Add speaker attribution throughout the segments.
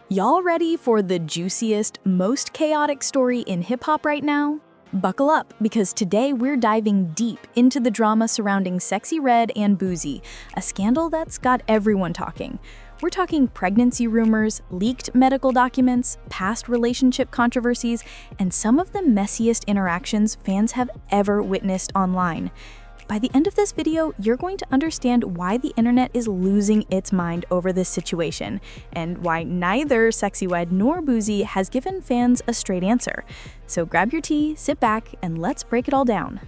Speaker 1: Y'all ready for the juiciest, most chaotic story in hip-hop right now? Buckle up, because today we're diving deep into the drama surrounding Sexyy Red and Boosie, a scandal that's got everyone talking. We're talking pregnancy rumors, leaked medical documents, past relationship controversies, and some of the messiest interactions fans have ever witnessed online. By the end of this video, you're going to understand why the internet is losing its mind over this situation, and why neither Sexyy Red nor Boosie has given fans a straight answer. So grab your tea, sit back, and let's break it all down.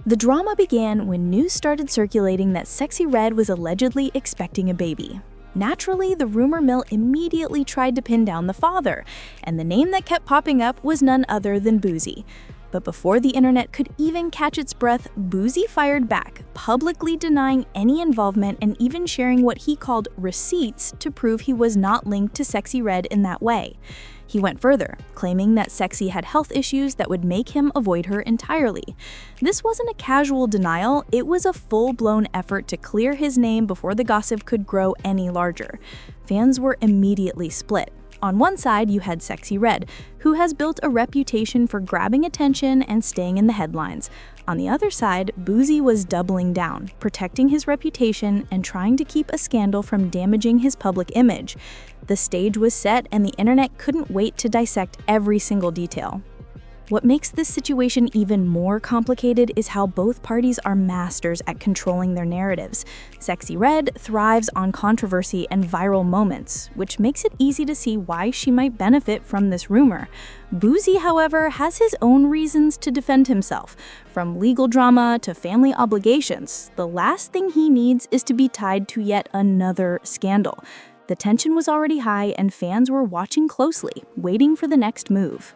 Speaker 1: The drama began when news started circulating that Sexyy Red was allegedly expecting a baby. Naturally, the rumor mill immediately tried to pin down the father, and the name that kept popping up was none other than Boosie. But before the internet could even catch its breath, Boosie fired back, publicly denying any involvement and even sharing what he called receipts to prove he was not linked to Sexyy Red in that way. He went further, claiming that Sexyy had health issues that would make him avoid her entirely. This wasn't a casual denial, it was a full-blown effort to clear his name before the gossip could grow any larger. Fans were immediately split. On one side, you had Sexyy Red, who has built a reputation for grabbing attention and staying in the headlines. On the other side, Boosie was doubling down, protecting his reputation and trying to keep a scandal from damaging his public image. The stage was set, and the internet couldn't wait to dissect every single detail. What makes this situation even more complicated is how both parties are masters at controlling their narratives. Sexyy Red thrives on controversy and viral moments, which makes it easy to see why she might benefit from this rumor. Boosie, however, has his own reasons to defend himself. From legal drama to family obligations, the last thing he needs is to be tied to yet another scandal. The tension was already high, and fans were watching closely, waiting for the next move.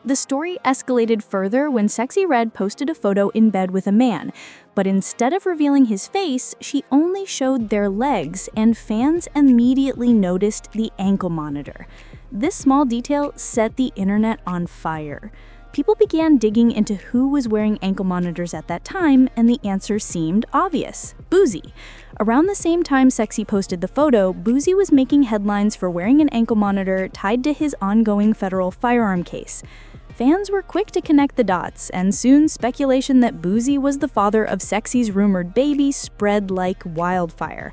Speaker 1: The story escalated further when Sexyy Red posted a photo in bed with a man, but instead of revealing his face, she only showed their legs, and fans immediately noticed the ankle monitor. This small detail set the internet on fire. People began digging into who was wearing ankle monitors at that time, and the answer seemed obvious: Boosie. Around the same time Sexyy posted the photo, Boosie was making headlines for wearing an ankle monitor tied to his ongoing federal firearm case. Fans were quick to connect the dots, and soon speculation that Boosie was the father of Sexy's rumored baby spread like wildfire.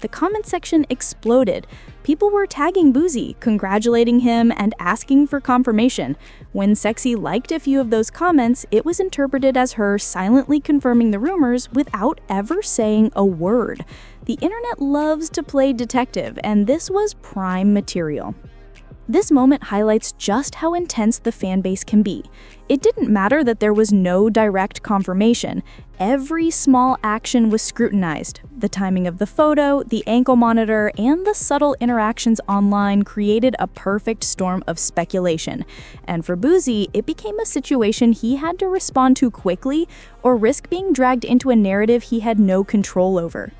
Speaker 1: The comment section exploded. People were tagging Boosie, congratulating him, and asking for confirmation. When Sexyy liked a few of those comments, it was interpreted as her silently confirming the rumors without ever saying a word. The internet loves to play detective, and this was prime material. This moment highlights just how intense the fanbase can be. It didn't matter that there was no direct confirmation. Every small action was scrutinized. The timing of the photo, the ankle monitor, and the subtle interactions online created a perfect storm of speculation. And for Boosie, it became a situation he had to respond to quickly or risk being dragged into a narrative he had no control over.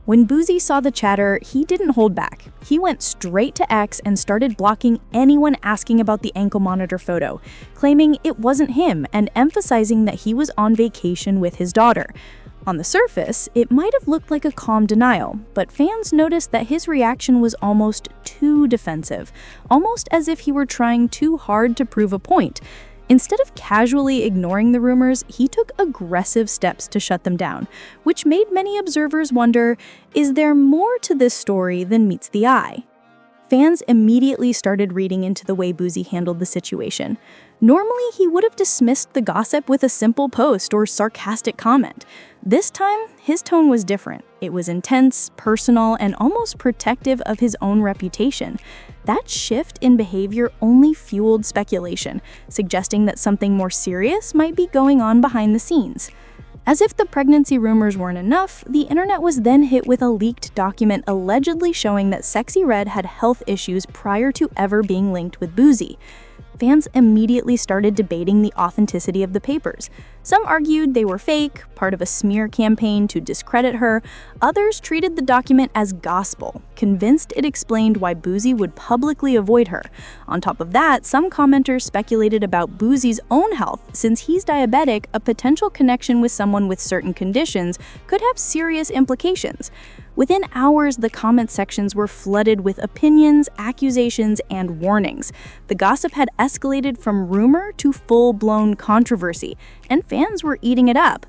Speaker 1: When Boosie saw the chatter, he didn't hold back. He went straight to X and started blocking anyone asking about the ankle monitor photo, claiming it wasn't him and emphasizing that he was on vacation with his daughter. On the surface, it might have looked like a calm denial, but fans noticed that his reaction was almost too defensive, almost as if he were trying too hard to prove a point. Instead of casually ignoring the rumors, he took aggressive steps to shut them down, which made many observers wonder, is there more to this story than meets the eye? Fans immediately started reading into the way Boosie handled the situation. Normally, he would have dismissed the gossip with a simple post or sarcastic comment. This time, his tone was different. It was intense, personal, and almost protective of his own reputation. That shift in behavior only fueled speculation, suggesting that something more serious might be going on behind the scenes. As if the pregnancy rumors weren't enough, the internet was then hit with a leaked document allegedly showing that Sexyy Red had health issues prior to ever being linked with Boosie. Fans immediately started debating the authenticity of the papers. Some argued they were fake, part of a smear campaign to discredit her. Others treated the document as gospel, convinced it explained why Boosie would publicly avoid her. On top of that, some commenters speculated about Boosie's own health. Since he's diabetic, a potential connection with someone with certain conditions could have serious implications. Within hours, the comment sections were flooded with opinions, accusations, and warnings. The gossip had escalated from rumor to full-blown controversy, and fans were eating it up.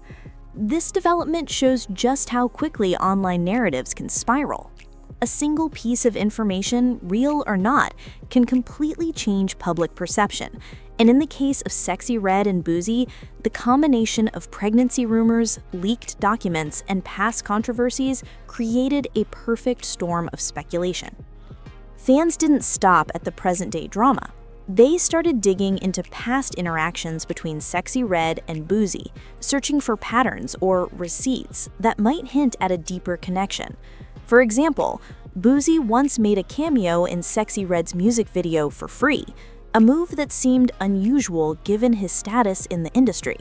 Speaker 1: This development shows just how quickly online narratives can spiral. A single piece of information, real or not, can completely change public perception. And in the case of Sexy Red and Boosie, the combination of pregnancy rumors, leaked documents, and past controversies created a perfect storm of speculation. Fans didn't stop at the present-day drama. They started digging into past interactions between Sexy Red and Boosie, searching for patterns or receipts that might hint at a deeper connection. For example, Boosie once made a cameo in Sexy Red's music video for free, a move that seemed unusual given his status in the industry.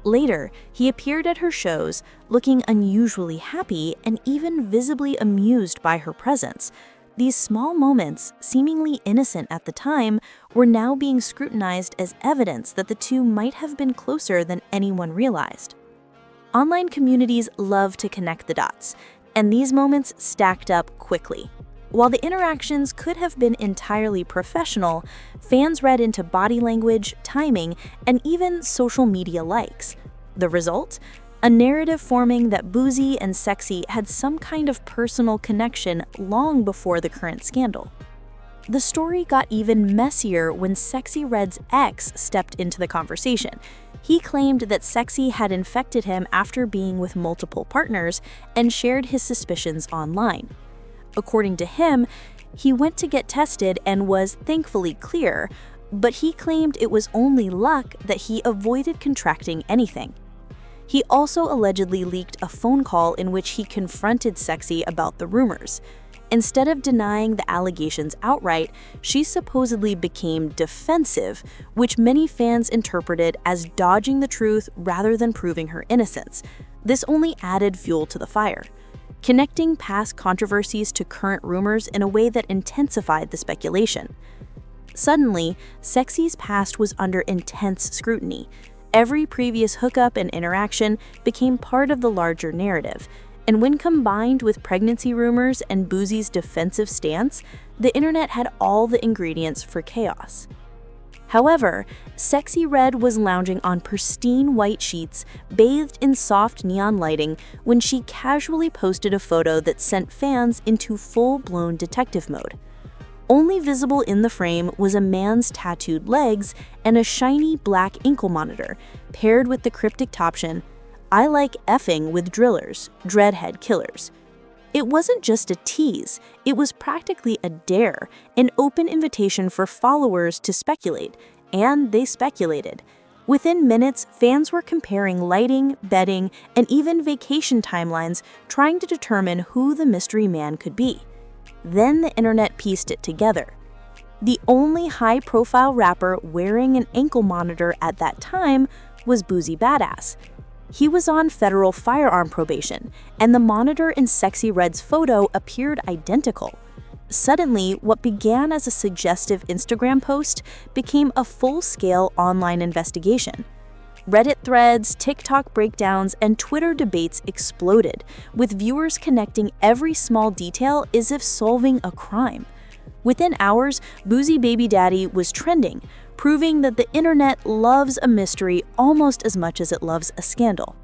Speaker 1: Later, he appeared at her shows, looking unusually happy and even visibly amused by her presence. These small moments, seemingly innocent at the time, were now being scrutinized as evidence that the two might have been closer than anyone realized. Online communities love to connect the dots, and these moments stacked up quickly. While the interactions could have been entirely professional, fans read into body language, timing, and even social media likes. The result? A narrative forming that Boosie and Sexy had some kind of personal connection long before the current scandal. The story got even messier when Sexy Red's ex stepped into the conversation. He claimed that Sexy had infected him after being with multiple partners and shared his suspicions online. According to him, he went to get tested and was thankfully clear, but he claimed it was only luck that he avoided contracting anything. He also allegedly leaked a phone call in which he confronted Sexy about the rumors. Instead of denying the allegations outright, she supposedly became defensive, which many fans interpreted as dodging the truth rather than proving her innocence. This only added fuel to the fire, connecting past controversies to current rumors in a way that intensified the speculation. Suddenly, Sexy's past was under intense scrutiny. Every previous hookup and interaction became part of the larger narrative, and when combined with pregnancy rumors and Boosie's defensive stance, the internet had all the ingredients for chaos. However, Sexy Red was lounging on pristine white sheets, bathed in soft neon lighting, when she casually posted a photo that sent fans into full-blown detective mode. Only visible in the frame was a man's tattooed legs and a shiny black ankle monitor, paired with the cryptic caption, "I like effing with drillers, dreadhead killers." It wasn't just a tease, it was practically a dare, an open invitation for followers to speculate, and they speculated. Within minutes, fans were comparing lighting, bedding, and even vacation timelines, trying to determine who the mystery man could be. Then the internet pieced it together. The only high-profile rapper wearing an ankle monitor at that time was Boosie Badass. He was on federal firearm probation, and the monitor in Sexy Red's photo appeared identical. Suddenly, what began as a suggestive Instagram post became a full-scale online investigation. Reddit threads, TikTok breakdowns, and Twitter debates exploded, with viewers connecting every small detail as if solving a crime. Within hours, Boosie Baby Daddy was trending, proving that the internet loves a mystery almost as much as it loves a scandal.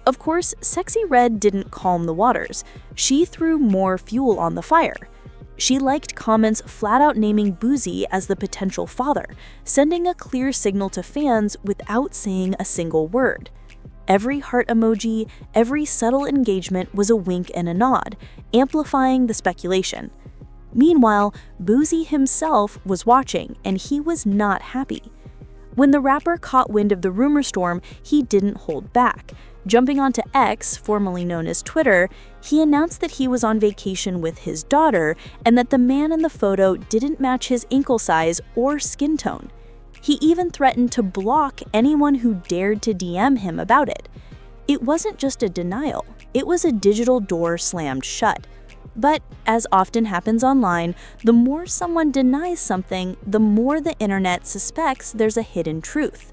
Speaker 1: Of course, Sexy Red didn't calm the waters. She threw more fuel on the fire. She liked comments flat out naming Boosie as the potential father, sending a clear signal to fans without saying a single word. Every heart emoji, every subtle engagement was a wink and a nod, amplifying the speculation. Meanwhile, Boosie himself was watching, and he was not happy. When the rapper caught wind of the rumor storm, he didn't hold back. Jumping onto X, formerly known as Twitter, he announced that he was on vacation with his daughter and that the man in the photo didn't match his ankle size or skin tone. He even threatened to block anyone who dared to DM him about it. It wasn't just a denial, it was a digital door slammed shut. But, as often happens online, the more someone denies something, the more the internet suspects there's a hidden truth.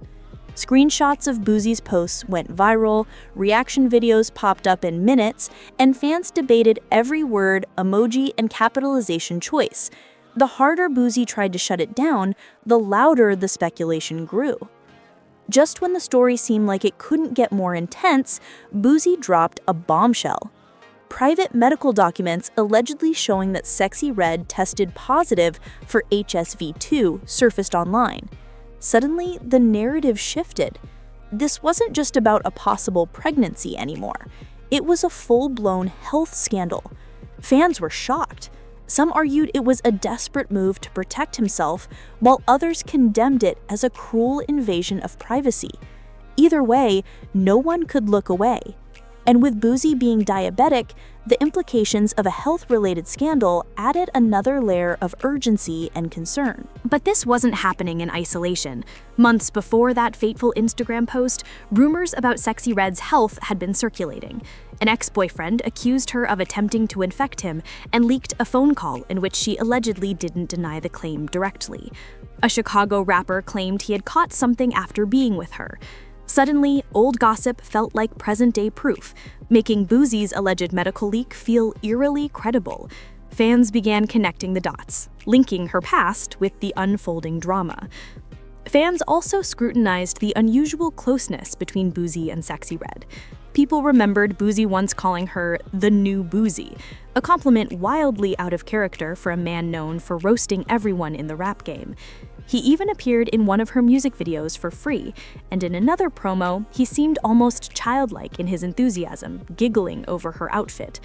Speaker 1: Screenshots of Boosie's posts went viral, reaction videos popped up in minutes, and fans debated every word, emoji, and capitalization choice. The harder Boosie tried to shut it down, the louder the speculation grew. Just when the story seemed like it couldn't get more intense, Boosie dropped a bombshell. Private medical documents allegedly showing that Sexy Red tested positive for HSV-2 surfaced online. Suddenly, the narrative shifted. This wasn't just about a possible pregnancy anymore. It was a full-blown health scandal. Fans were shocked. Some argued it was a desperate move to protect himself, while others condemned it as a cruel invasion of privacy. Either way, no one could look away. And with Boosie being diabetic, the implications of a health-related scandal added another layer of urgency and concern.
Speaker 2: But this wasn't happening in isolation. Months before that fateful Instagram post, rumors about Sexy Red's health had been circulating. An ex-boyfriend accused her of attempting to infect him and leaked a phone call in which she allegedly didn't deny the claim directly. A Chicago rapper claimed he had caught something after being with her. Suddenly, old gossip felt like present-day proof, making Boosie's alleged medical leak feel eerily credible. Fans began connecting the dots, linking her past with the unfolding drama. Fans also scrutinized the unusual closeness between Boosie and Sexy Red. People remembered Boosie once calling her the new Boosie, a compliment wildly out of character for a man known for roasting everyone in the rap game. He even appeared in one of her music videos for free, and in another promo, he seemed almost childlike in his enthusiasm, giggling over her outfit.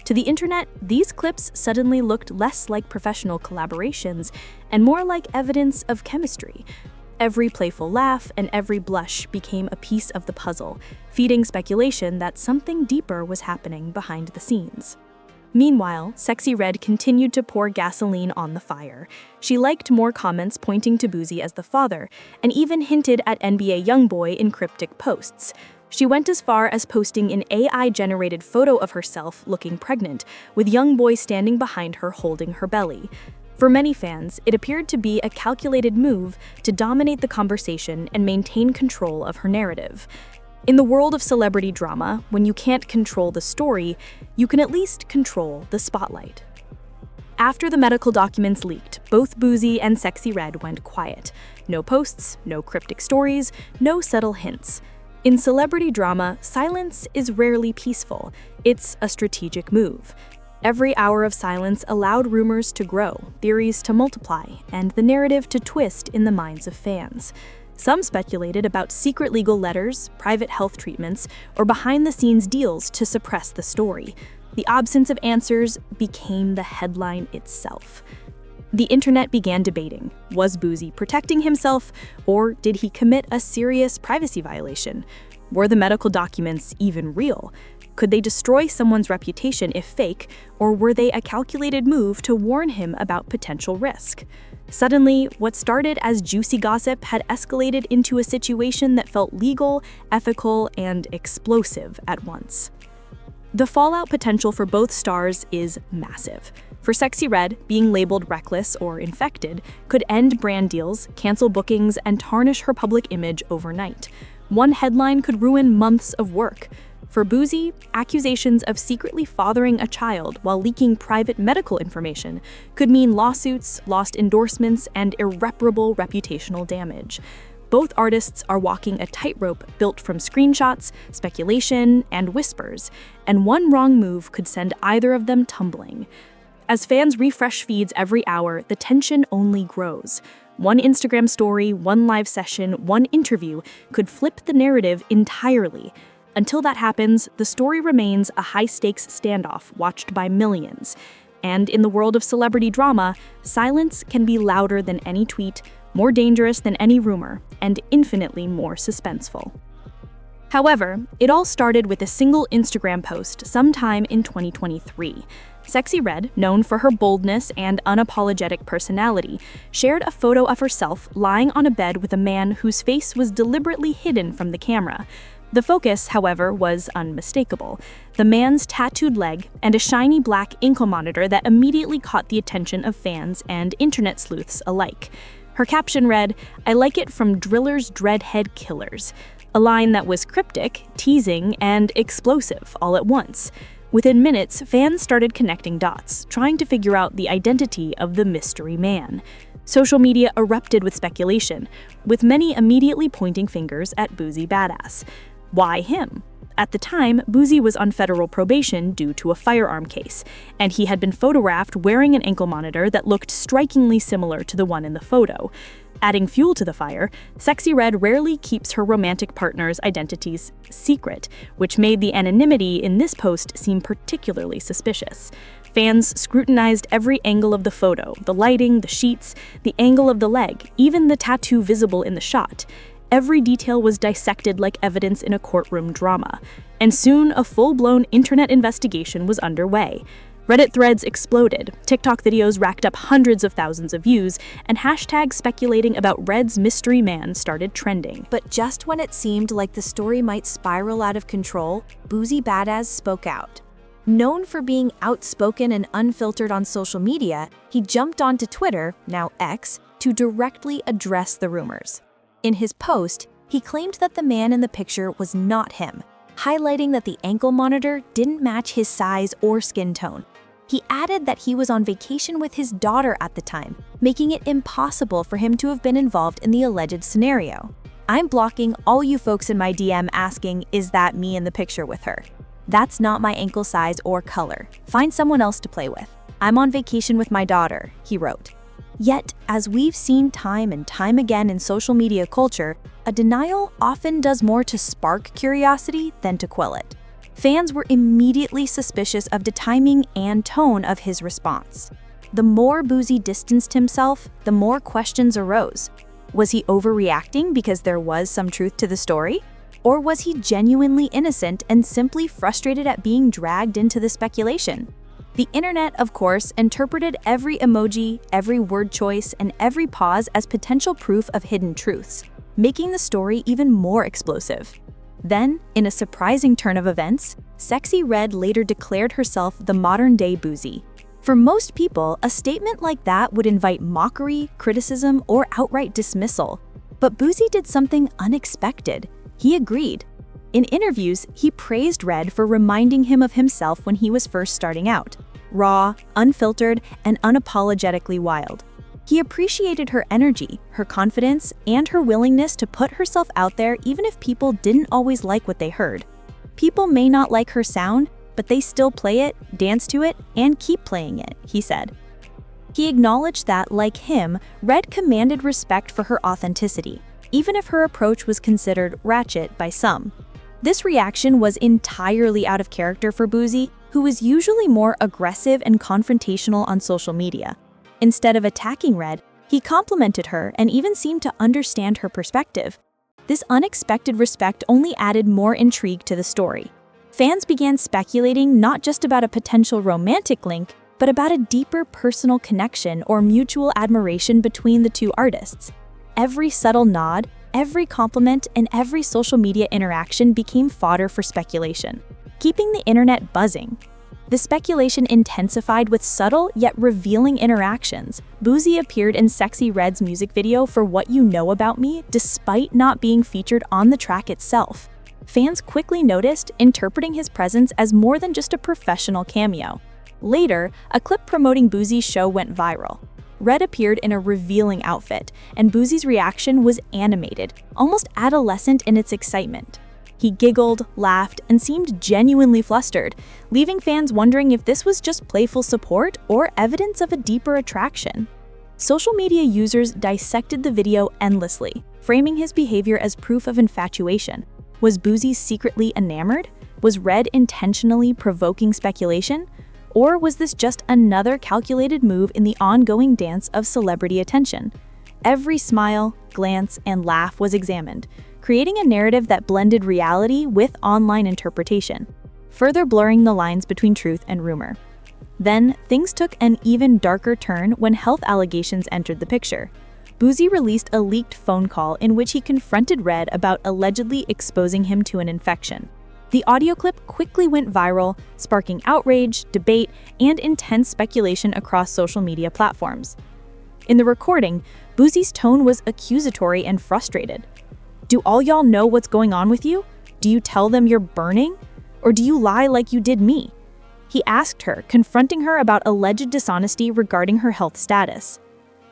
Speaker 2: To the internet, these clips suddenly looked less like professional collaborations and more like evidence of chemistry. Every playful laugh and every blush became a piece of the puzzle, feeding speculation that something deeper was happening behind the scenes. Meanwhile, Sexy Red continued to pour gasoline on the fire. She liked more comments pointing to Boosie as the father, and even hinted at NBA YoungBoy in cryptic posts. She went as far as posting an AI-generated photo of herself looking pregnant, with YoungBoy standing behind her holding her belly. For many fans, it appeared to be a calculated move to dominate the conversation and maintain control of her narrative. In the world of celebrity drama, when you can't control the story, you can at least control the spotlight. After the medical documents leaked, both Boosie and Sexy Red went quiet. No posts, no cryptic stories, no subtle hints. In celebrity drama, silence is rarely peaceful. It's a strategic move. Every hour of silence allowed rumors to grow, theories to multiply, and the narrative to twist in the minds of fans. Some speculated about secret legal letters, private health treatments, or behind-the-scenes deals to suppress the story. The absence of answers became the headline itself. The internet began debating. Was Boosie protecting himself, or did he commit a serious privacy violation? Were the medical documents even real? Could they destroy someone's reputation if fake, or were they a calculated move to warn him about potential risk? Suddenly, what started as juicy gossip had escalated into a situation that felt legal, ethical, and explosive at once. The fallout potential for both stars is massive. For Sexy Red, being labeled reckless or infected could end brand deals, cancel bookings, and tarnish her public image overnight. One headline could ruin months of work. For Boosie, accusations of secretly fathering a child while leaking private medical information could mean lawsuits, lost endorsements, and irreparable reputational damage. Both artists are walking a tightrope built from screenshots, speculation, and whispers, and one wrong move could send either of them tumbling. As fans refresh feeds every hour, the tension only grows. One Instagram story, one live session, one interview could flip the narrative entirely. Until that happens, the story remains a high-stakes standoff watched by millions. And in the world of celebrity drama, silence can be louder than any tweet, more dangerous than any rumor, and infinitely more suspenseful. However, it all started with a single Instagram post sometime in 2023. Sexy Red, known for her boldness and unapologetic personality, shared a photo of herself lying on a bed with a man whose face was deliberately hidden from the camera. The focus, however, was unmistakable. The man's tattooed leg and a shiny black ankle monitor that immediately caught the attention of fans and internet sleuths alike. Her caption read, "I like it from drillers, dreadhead killers," a line that was cryptic, teasing, and explosive all at once. Within minutes, fans started connecting dots, trying to figure out the identity of the mystery man. Social media erupted with speculation, with many immediately pointing fingers at Boosie Badass. Why him? At the time, Boosie was on federal probation due to a firearm case, and he had been photographed wearing an ankle monitor that looked strikingly similar to the one in the photo. Adding fuel to the fire, Sexy Red rarely keeps her romantic partner's identities secret, which made the anonymity in this post seem particularly suspicious. Fans scrutinized every angle of the photo, the lighting, the sheets, the angle of the leg, even the tattoo visible in the shot. Every detail was dissected like evidence in a courtroom drama, and soon a full-blown internet investigation was underway. Reddit threads exploded, TikTok videos racked up hundreds of thousands of views, and hashtags speculating about Red's mystery man started trending.
Speaker 1: But just when it seemed like the story might spiral out of control, Boosie Badass spoke out. Known for being outspoken and unfiltered on social media, he jumped onto Twitter, now X, to directly address the rumors. In his post, he claimed that the man in the picture was not him, highlighting that the ankle monitor didn't match his size or skin tone. He added that he was on vacation with his daughter at the time, making it impossible for him to have been involved in the alleged scenario. "I'm blocking all you folks in my DM asking, is that me in the picture with her? That's not my ankle size or color. Find someone else to play with. I'm on vacation with my daughter," he wrote. Yet, as we've seen time and time again in social media culture, a denial often does more to spark curiosity than to quell it. Fans were immediately suspicious of the timing and tone of his response. The more Boosie distanced himself, the more questions arose. Was he overreacting because there was some truth to the story? Or was he genuinely innocent and simply frustrated at being dragged into the speculation? The internet, of course, interpreted every emoji, every word choice, and every pause as potential proof of hidden truths, making the story even more explosive. Then, in a surprising turn of events, Sexy Red later declared herself the modern-day Boosie. For most people, a statement like that would invite mockery, criticism, or outright dismissal. But Boosie did something unexpected. He agreed. In interviews, he praised Red for reminding him of himself when he was first starting out. Raw, unfiltered, and unapologetically wild. He appreciated her energy, her confidence, and her willingness to put herself out there even if people didn't always like what they heard. People may not like her sound, but they still play it, dance to it, and keep playing it, he said. He acknowledged that, like him, Red commanded respect for her authenticity, even if her approach was considered ratchet by some. This reaction was entirely out of character for Boosie, who is usually more aggressive and confrontational on social media. Instead of attacking Red, he complimented her and even seemed to understand her perspective. This unexpected respect only added more intrigue to the story. Fans began speculating not just about a potential romantic link, but about a deeper personal connection or mutual admiration between the two artists. Every subtle nod, every compliment, and every social media interaction became fodder for speculation, keeping the internet buzzing. The speculation intensified with subtle yet revealing interactions. Boosie appeared in Sexy Red's music video for What You Know About Me, despite not being featured on the track itself. Fans quickly noticed, interpreting his presence as more than just a professional cameo. Later, a clip promoting Boosie's show went viral. Red appeared in a revealing outfit, and Boosie's reaction was animated, almost adolescent in its excitement. He giggled, laughed, and seemed genuinely flustered, leaving fans wondering if this was just playful support or evidence of a deeper attraction. Social media users dissected the video endlessly, framing his behavior as proof of infatuation. Was Boosie secretly enamored? Was Red intentionally provoking speculation? Or was this just another calculated move in the ongoing dance of celebrity attention? Every smile, glance, and laugh was examined, creating a narrative that blended reality with online interpretation, further blurring the lines between truth and rumor. Then, things took an even darker turn when health allegations entered the picture. Boosie released a leaked phone call in which he confronted Red about allegedly exposing him to an infection. The audio clip quickly went viral, sparking outrage, debate, and intense speculation across social media platforms. In the recording, Boosie's tone was accusatory and frustrated. "Do all y'all know what's going on with you? Do you tell them you're burning? Or do you lie like you did me?" He asked her, confronting her about alleged dishonesty regarding her health status.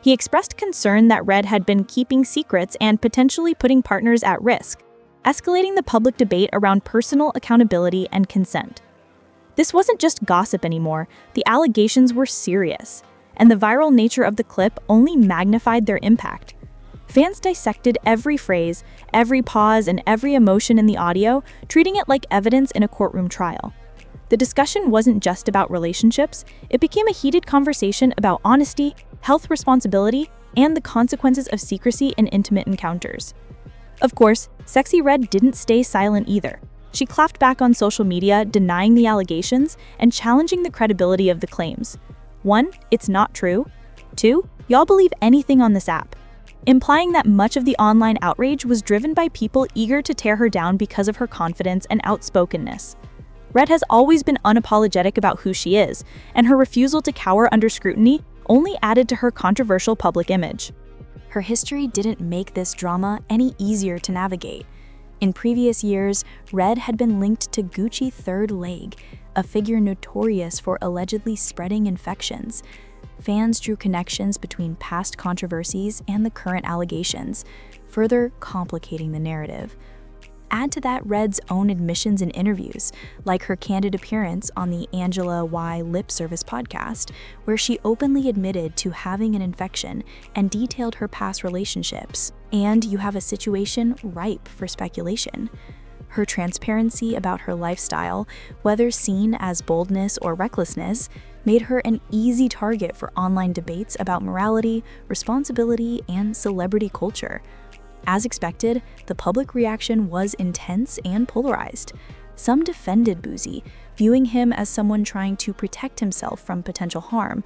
Speaker 1: He expressed concern that Red had been keeping secrets and potentially putting partners at risk, escalating the public debate around personal accountability and consent. This wasn't just gossip anymore, the allegations were serious, and the viral nature of the clip only magnified their impact. Fans dissected every phrase, every pause, and every emotion in the audio, treating it like evidence in a courtroom trial. The discussion wasn't just about relationships, it became a heated conversation about honesty, health responsibility, and the consequences of secrecy in intimate encounters. Of course, Sexy Red didn't stay silent either. She clapped back on social media, denying the allegations and challenging the credibility of the claims. 1, it's not true. 2, y'all believe anything on this app, implying that much of the online outrage was driven by people eager to tear her down because of her confidence and outspokenness. Red has always been unapologetic about who she is, and her refusal to cower under scrutiny only added to her controversial public image. Her history didn't make this drama any easier to navigate. In previous years, Red had been linked to Gucci Third Leg, a figure notorious for allegedly spreading infections. Fans drew connections between past controversies and the current allegations, further complicating the narrative. Add to that Red's own admissions in interviews, like her candid appearance on the Angela Y Lip Service podcast, where she openly admitted to having an infection and detailed her past relationships, and you have a situation ripe for speculation. Her transparency about her lifestyle, whether seen as boldness or recklessness, made her an easy target for online debates about morality, responsibility, and celebrity culture. As expected, the public reaction was intense and polarized. Some defended Boosie, viewing him as someone trying to protect himself from potential harm.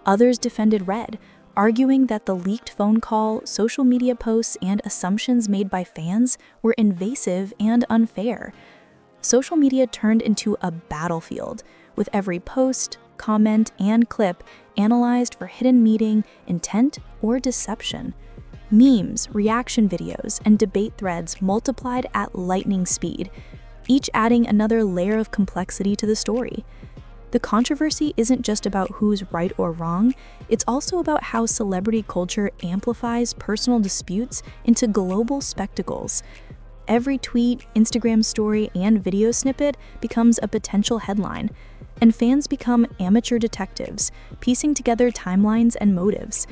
Speaker 1: Others defended Red, arguing that the leaked phone call, social media posts, and assumptions made by fans were invasive and unfair. Social media turned into a battlefield, with every post, comment, and clip analyzed for hidden meaning, intent, or deception. Memes, reaction videos, and debate threads multiplied at lightning speed, each adding another layer of complexity to the story. The controversy isn't just about who's right or wrong, it's also about how celebrity culture amplifies personal disputes into global spectacles. Every tweet, Instagram story, and video snippet becomes a potential headline, and fans become amateur detectives, piecing together timelines and motives.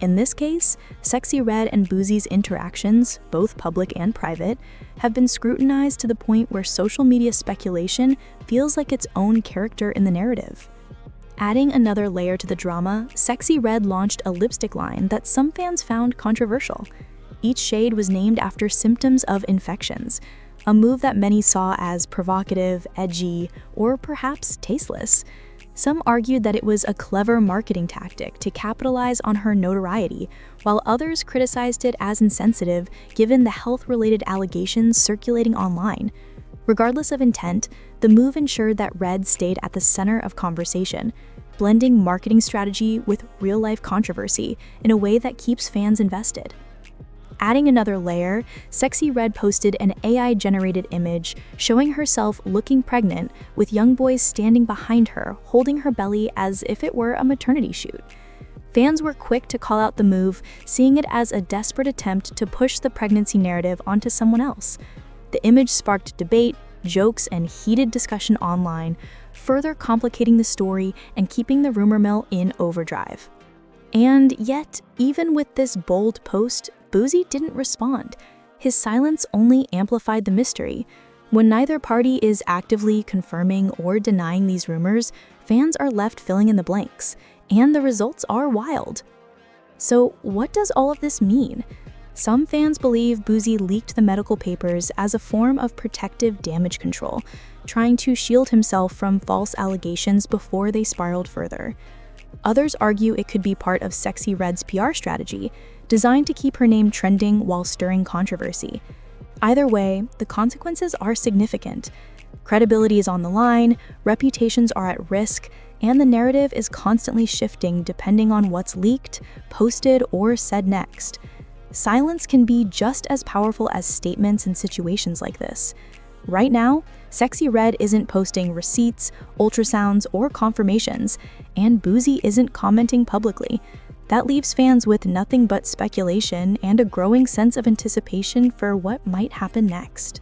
Speaker 1: In this case, Sexy Red and Boosie's interactions, both public and private, have been scrutinized to the point where social media speculation feels like its own character in the narrative. Adding another layer to the drama, Sexy Red launched a lipstick line that some fans found controversial. Each shade was named after symptoms of infections, a move that many saw as provocative, edgy, or perhaps tasteless. Some argued that it was a clever marketing tactic to capitalize on her notoriety, while others criticized it as insensitive given the health-related allegations circulating online. Regardless of intent, the move ensured that Red stayed at the center of conversation, blending marketing strategy with real-life controversy in a way that keeps fans invested. Adding another layer, Sexy Red posted an AI-generated image showing herself looking pregnant, with young boys standing behind her, holding her belly as if it were a maternity shoot. Fans were quick to call out the move, seeing it as a desperate attempt to push the pregnancy narrative onto someone else. The image sparked debate, jokes, and heated discussion online, further complicating the story and keeping the rumor mill in overdrive. And yet, even with this bold post, Boosie didn't respond. His silence only amplified the mystery. When neither party is actively confirming or denying these rumors, fans are left filling in the blanks, and the results are wild. So, what does all of this mean? Some fans believe Boosie leaked the medical papers as a form of protective damage control, trying to shield himself from false allegations before they spiraled further. Others argue it could be part of Sexy Red's PR strategy, designed to keep her name trending while stirring controversy. Either way, the consequences are significant. Credibility is on the line, reputations are at risk, and the narrative is constantly shifting depending on what's leaked, posted, or said next. Silence can be just as powerful as statements in situations like this. Right now, Sexy Red isn't posting receipts, ultrasounds, or confirmations, and Boosie isn't commenting publicly. That leaves fans with nothing but speculation and a growing sense of anticipation for what might happen next.